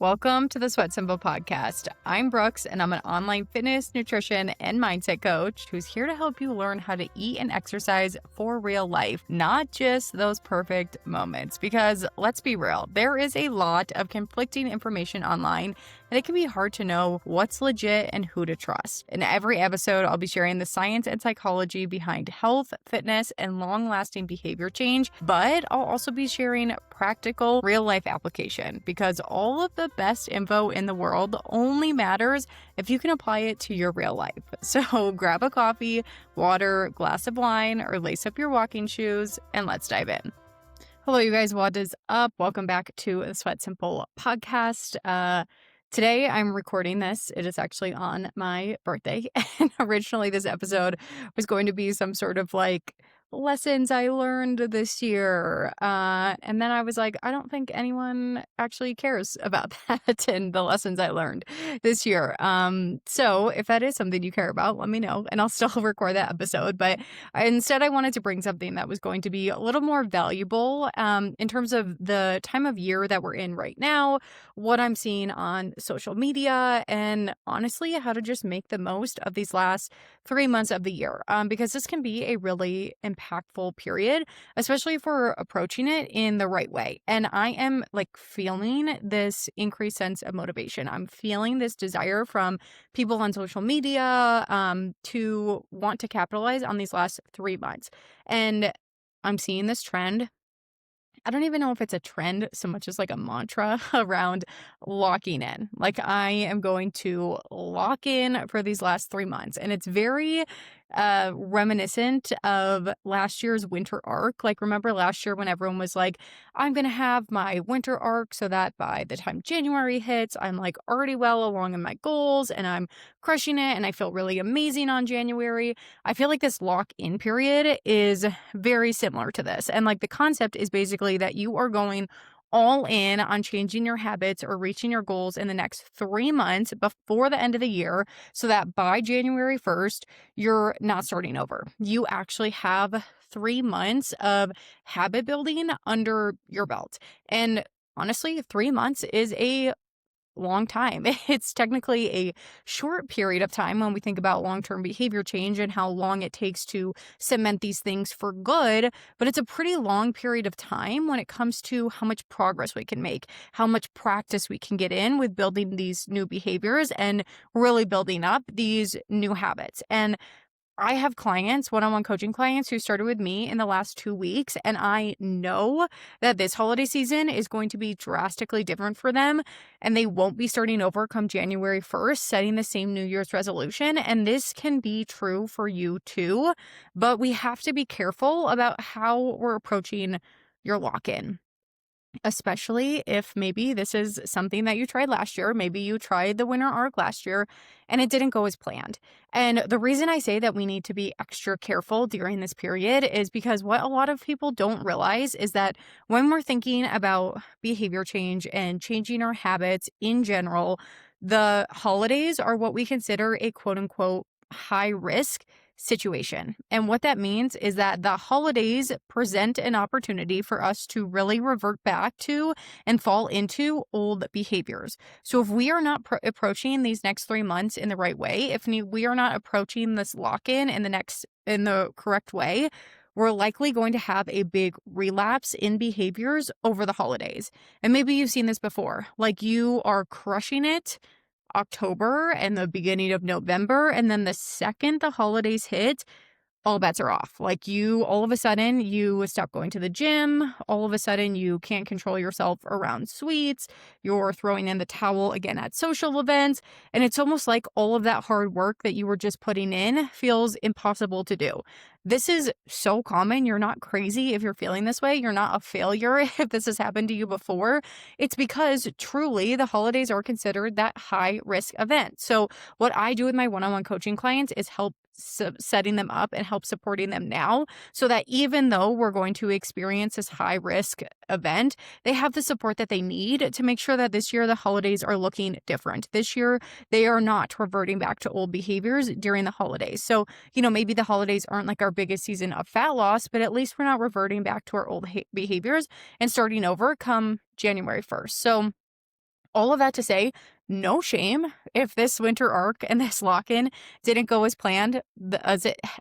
Welcome to the Sweat Simple podcast. I'm Brooks, and I'm an online fitness, nutrition, and mindset coach who's here to help you learn how to eat and exercise for real life, not just those perfect moments. Because let's be real, there is a lot of conflicting information online, and it can be hard to know what's legit and who to trust. In every episode, I'll be sharing the science and psychology behind health, fitness, and long-lasting behavior change, but I'll also be sharing practical, real-life application because all of the best info in the world only matters if you can apply it to your real life. So grab a coffee, water, glass of wine, or lace up your walking shoes, and let's dive in. Hello, you guys. What is up? Welcome back to the Sweat Simple podcast. Today I'm recording this. It is actually on my birthday. And originally this episode was going to be some sort of like lessons I learned this year. And then I was like, I don't think anyone actually cares about that and the lessons I learned this year. So if that is something you care about, let me know and I'll still record that episode. But instead I wanted to bring something that was going to be a little more valuable in terms of the time of year that we're in right now, what I'm seeing on social media, and honestly, how to just make the most of these last 3 months of the year. Because this can be a really impactful period, especially if we're approaching it in the right way. And I am like feeling this increased sense of motivation. I'm feeling this desire from people on social media to want to capitalize on these last 3 months. And I'm seeing this trend. I don't even know if it's a trend so much as like a mantra around locking in. Like I am going to lock in for these last 3 months. And it's very reminiscent of last year's winter arc. Like remember last year when everyone was like, I'm going to have my winter arc so that by the time January hits, I'm like already well along in my goals and I'm crushing it and I feel really amazing on January. I feel like this lock in period is very similar to this. And like the concept is basically that you are going all in on changing your habits or reaching your goals in the next 3 months before the end of the year so that by January 1st, you're not starting over. You actually have 3 months of habit building under your belt. And honestly, 3 months is a long time. It's technically a short period of time when we think about long-term behavior change and how long it takes to cement these things for good, but it's a pretty long period of time when it comes to how much progress we can make, how much practice we can get in with building these new behaviors and really building up these new habits. And I have clients, one-on-one coaching clients who started with me in the last 2 weeks, and I know that this holiday season is going to be drastically different for them, and they won't be starting over come January 1st, setting the same New Year's resolution, and this can be true for you too, but we have to be careful about how we're approaching your lock-in. Especially if maybe this is something that you tried last year. Maybe you tried the winter arc last year and it didn't go as planned. And the reason I say that we need to be extra careful during this period is because what a lot of people don't realize is that when we're thinking about behavior change and changing our habits in general, the holidays are what we consider a quote unquote high risk situation. And what that means is that the holidays present an opportunity for us to really revert back to and fall into old behaviors. So if we are not approaching these next 3 months in the right way, if we are not approaching this lock-in in the correct way, we're likely going to have a big relapse in behaviors over the holidays. And maybe you've seen this before, like you are crushing it October and the beginning of November. And then the second the holidays hit, all bets are off. Like all of a sudden, you stop going to the gym. All of a sudden, you can't control yourself around sweets. You're throwing in the towel again at social events. And it's almost like all of that hard work that you were just putting in feels impossible to do. This is so common. You're not crazy if you're feeling this way. You're not a failure if this has happened to you before. It's because truly the holidays are considered that high risk event. So what I do with my one-on-one coaching clients is help setting them up and help supporting them now so that even though we're going to experience this high risk event, they have the support that they need to make sure that this year the holidays are looking different. This year, they are not reverting back to old behaviors during the holidays. So, maybe the holidays aren't like our biggest season of fat loss, but at least we're not reverting back to our old behaviors and starting over come January 1st. So All of that to say, no shame if this winter arc and this lock-in didn't go as planned,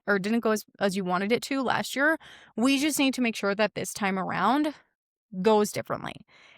or didn't go as you wanted it to last year. We just need to make sure that this time around goes differently.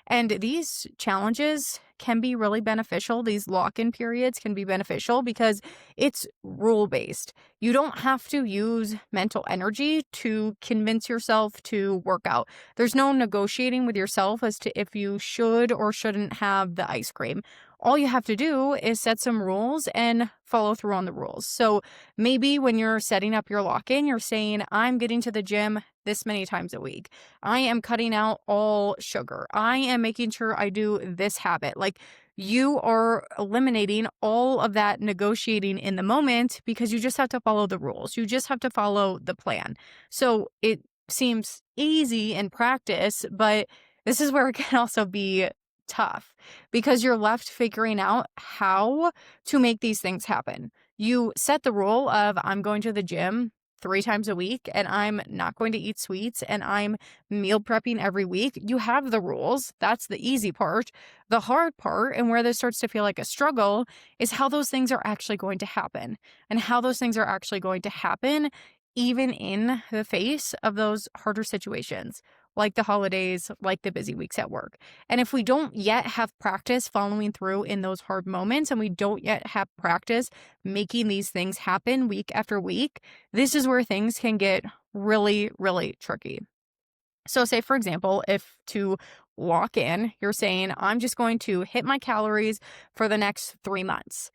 And these challenges can be really beneficial. These lock-in periods can be beneficial because it's rule-based. You don't have to use mental energy to convince yourself to work out. There's no negotiating with yourself as to if you should or shouldn't have the ice cream. All you have to do is set some rules and follow through on the rules. So maybe when you're setting up your lock-in, you're saying, I'm getting to the gym this many times a week. I am cutting out all sugar. I am making sure I do this habit. Like, you are eliminating all of that negotiating in the moment because you just have to follow the rules. You just have to follow the plan. So it seems easy in practice, but this is where it can also be tough because you're left figuring out how to make these things happen. You set the rule of, I'm going to the gym 3 times a week and I'm not going to eat sweets and I'm meal prepping every week. You have the rules. That's the easy part. The hard part, and where this starts to feel like a struggle, is how those things are actually going to happen, and how those things are actually going to happen even in the face of those harder situations, like the holidays, like the busy weeks at work. And if we don't yet have practice following through in those hard moments, and we don't yet have practice making these things happen week after week, this is where things can get really, really tricky. So say, for example, if to lock in, you're saying, I'm just going to hit my calories for the next 3 months.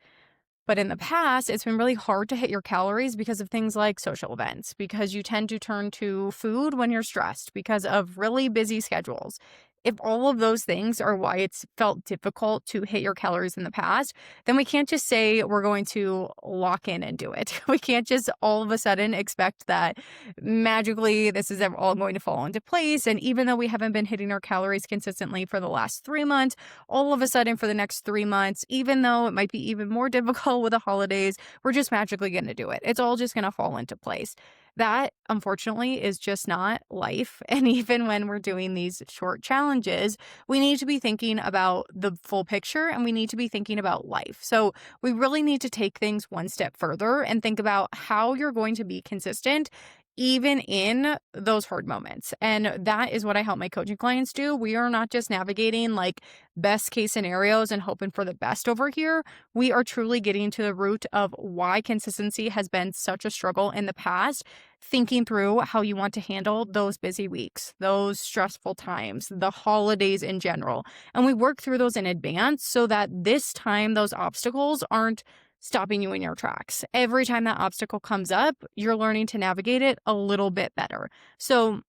But in the past, it's been really hard to hit your calories because of things like social events, because you tend to turn to food when you're stressed, because of really busy schedules. If all of those things are why it's felt difficult to hit your calories in the past, then we can't just say we're going to lock in and do it. We can't just all of a sudden expect that magically this is all going to fall into place. And even though we haven't been hitting our calories consistently for the last 3 months, all of a sudden for the next 3 months, even though it might be even more difficult with the holidays, we're just magically going to do it. It's all just going to fall into place. That, unfortunately, is just not life. And even when we're doing these short challenges, we need to be thinking about the full picture and we need to be thinking about life. So we really need to take things one step further and think about how you're going to be consistent even in those hard moments. And that is what I help my coaching clients do. We are not just navigating like best case scenarios and hoping for the best over here. We are truly getting to the root of why consistency has been such a struggle in the past, thinking through how you want to handle those busy weeks, those stressful times, the holidays in general. And we work through those in advance so that this time those obstacles aren't stopping you in your tracks. Every time that obstacle comes up, you're learning to navigate it a little bit better. So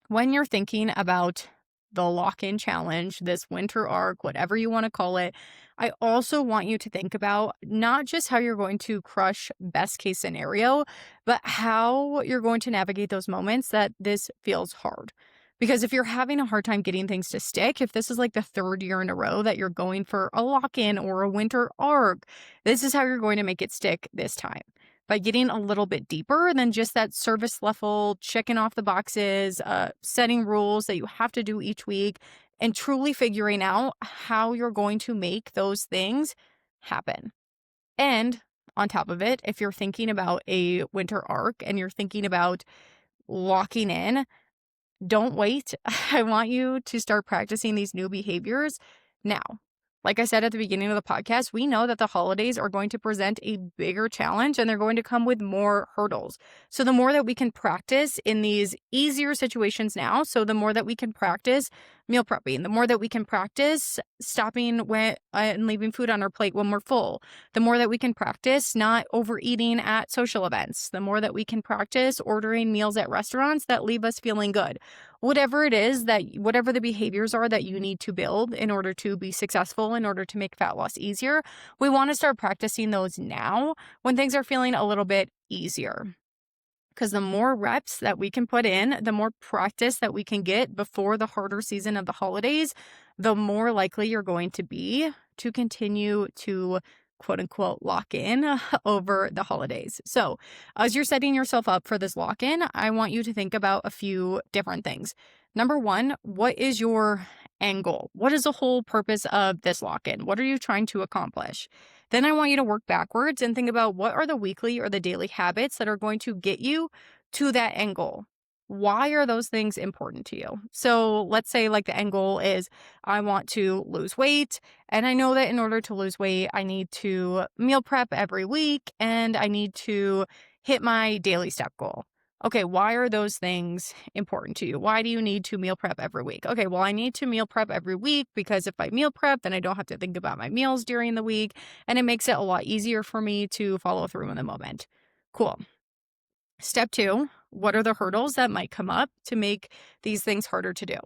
when you're thinking about the lock-in challenge, this winter arc, whatever you want to call it, I also want you to think about not just how you're going to crush best case scenario, but how you're going to navigate those moments that this feels hard. Because if you're having a hard time getting things to stick, if this is like the 3rd year in a row that you're going for a lock-in or a winter arc, this is how you're going to make it stick this time. By getting a little bit deeper than just that service level, checking off the boxes, setting rules that you have to do each week, and truly figuring out how you're going to make those things happen. And on top of it, if you're thinking about a winter arc and you're thinking about locking in, don't wait. I want you to start practicing these new behaviors now. Like I said at the beginning of the podcast, we know that the holidays are going to present a bigger challenge and they're going to come with more hurdles. So the more that we can practice in these easier situations now, so the more that we can practice meal prepping, the more that we can practice stopping and leaving food on our plate when we're full, the more that we can practice not overeating at social events, the more that we can practice ordering meals at restaurants that leave us feeling good. Whatever it is whatever the behaviors are that you need to build in order to be successful, in order to make fat loss easier, we want to start practicing those now when things are feeling a little bit easier. Because the more reps that we can put in, the more practice that we can get before the harder season of the holidays, the more likely you're going to be to continue to quote unquote lock in over the holidays. So as you're setting yourself up for this lock in, I want you to think about a few different things. Number one, what is your end goal. What is the whole purpose of this lock in? What are you trying to accomplish? Then I want you to work backwards and think about what are the weekly or the daily habits that are going to get you to that end goal. Why are those things important to you? So let's say like the end goal is I want to lose weight. And I know that in order to lose weight, I need to meal prep every week and I need to hit my daily step goal. Okay, why are those things important to you? Why do you need to meal prep every week? Okay, well, I need to meal prep every week because if I meal prep, then I don't have to think about my meals during the week and it makes it a lot easier for me to follow through in the moment. Cool. Step two, what are the hurdles that might come up to make these things harder to do?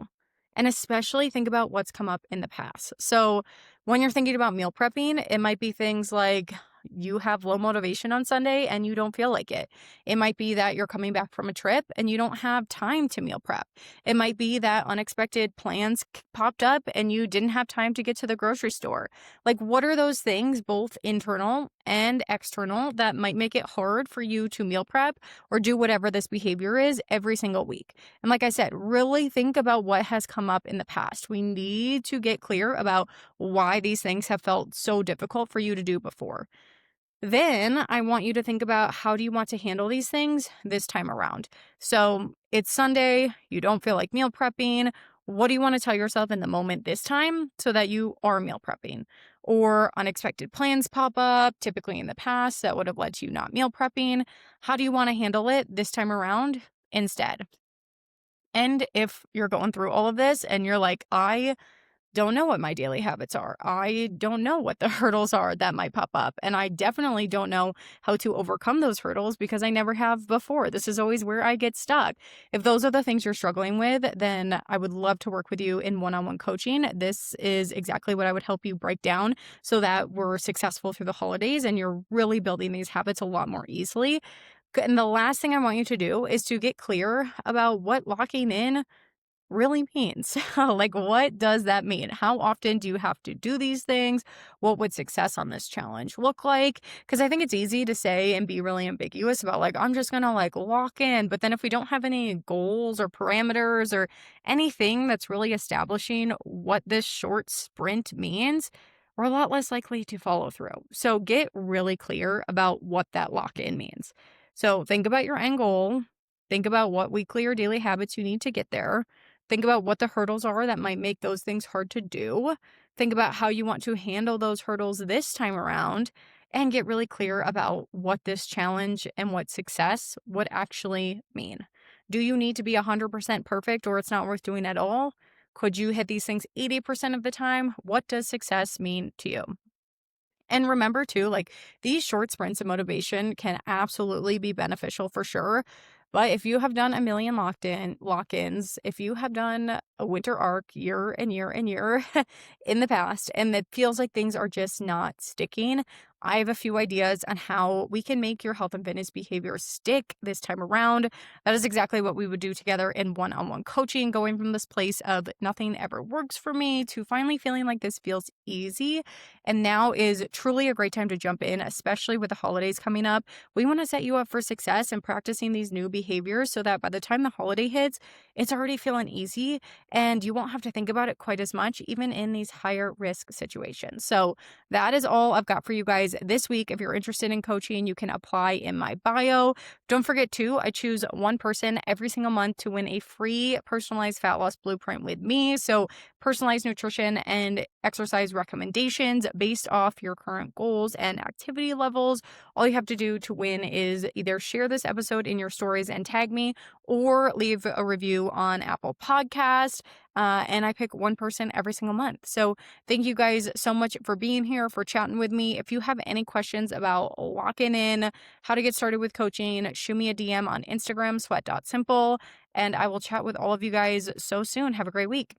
And especially think about what's come up in the past. So, when you're thinking about meal prepping, it might be things like you have low motivation on Sunday and you don't feel like it. It might be that you're coming back from a trip and you don't have time to meal prep. It might be that unexpected plans popped up and you didn't have time to get to the grocery store. Like, what are those things, both internal and external, that might make it hard for you to meal prep or do whatever this behavior is every single week? And like I said, really think about what has come up in the past. We need to get clear about why these things have felt so difficult for you to do before. Then I want you to think about how do you want to handle these things this time around. So it's Sunday, you don't feel like meal prepping. What do you want to tell yourself in the moment this time so that you are meal prepping? Or unexpected plans pop up, typically in the past, that would have led to you not meal prepping. How do you want to handle it this time around instead? And if you're going through all of this and you're like, I don't know what my daily habits are. I don't know what the hurdles are that might pop up. And I definitely don't know how to overcome those hurdles because I never have before. This is always where I get stuck. If those are the things you're struggling with, then I would love to work with you in one-on-one coaching. This is exactly what I would help you break down so that we're successful through the holidays and you're really building these habits a lot more easily. And the last thing I want you to do is to get clear about what locking in really means. Like, what does that mean? How often do you have to do these things? What would success on this challenge look like? Because I think it's easy to say and be really ambiguous about, like, I'm just going to like lock in. But then if we don't have any goals or parameters or anything that's really establishing what this short sprint means, we're a lot less likely to follow through. So get really clear about what that lock in means. So think about your end goal. Think about what weekly or daily habits you need to get there. Think about what the hurdles are that might make those things hard to do. Think about how you want to handle those hurdles this time around and get really clear about what this challenge and what success would actually mean. Do you need to be 100% perfect or it's not worth doing at all? Could you hit these things 80% of the time? What does success mean to you? And remember too, like these short sprints of motivation can absolutely be beneficial for sure. But if you have done a million lock-ins, if you have done a winter arc year and year and year in the past, and it feels like things are just not sticking, I have a few ideas on how we can make your health and fitness behavior stick this time around. That is exactly what we would do together in one-on-one coaching, going from this place of nothing ever works for me to finally feeling like this feels easy. And now is truly a great time to jump in, especially with the holidays coming up. We want to set you up for success and practicing these new behaviors so that by the time the holiday hits, it's already feeling easy and you won't have to think about it quite as much, even in these higher risk situations. So that is all I've got for you guys this week. If you're interested in coaching, you can apply in my bio. Don't forget too, I choose one person every single month to win a free personalized fat loss blueprint with me. So personalized nutrition and exercise recommendations based off your current goals and activity levels. All you have to do to win is either share this episode in your stories and tag me or leave a review on Apple Podcast. And I pick one person every single month. So thank you guys so much for being here, for chatting with me. If you have any questions about locking in, how to get started with coaching, shoot me a DM on Instagram, sweat.simple, and I will chat with all of you guys so soon. Have a great week.